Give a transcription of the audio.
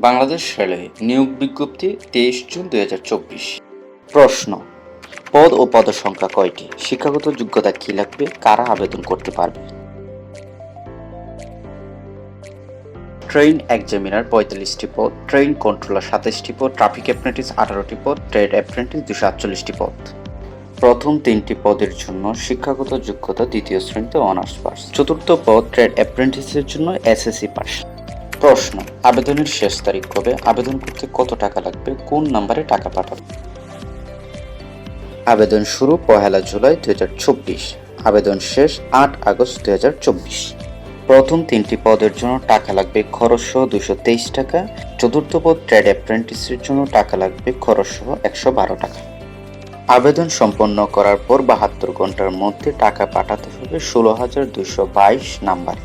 Bangladesh railway নিয়োগ বিজ্ঞপ্তি 23 June 2024। প্রশ্ন, পদ ও পদসংখ্যা কয়টি? শিক্ষাগত যোগ্যতা কি লাগবে? কারা আবেদন করতে পারবে? ট্রেন এক্সামিনার 45টি পদ, ট্রেন কন্ট্রোলার 27টি পদ, ট্রাফিক অ্যাপ্রেন্টিস 18টি পদ, ট্রেড অ্যাপ্রেন্টিস 248টি পদ। প্রথম 3টি পদের জন্য শিক্ষাগত যোগ্যতা দ্বিতীয় শ্রেণীতে অনার্স পাস। চতুর্থ পদ ট্রেড অ্যাপ্রেন্টিসের জন্য এসএসসি পাস। প্রশ্ন, আবেদনের শেষ তারিখ কবে? আবেদন করতে কত টাকা লাগবে? কোন নম্বরে টাকা পাঠাবে? আবেদন শুরু 1 জুলাই 2024, আবেদন শেষ 8 আগস্ট 2024। প্রথম 3টি পদের জন্য টাকা লাগবে খরচ সহ 223 টাকা। চতুর্থ পদ ট্রেড অ্যাপ্রেন্টিসের জন্য টাকা লাগবে খরচ সহ 112 টাকা। আবেদন সম্পন্ন করার পর 72 ঘন্টার মধ্যে টাকা পাঠাতে হবে 16,222 নম্বরে।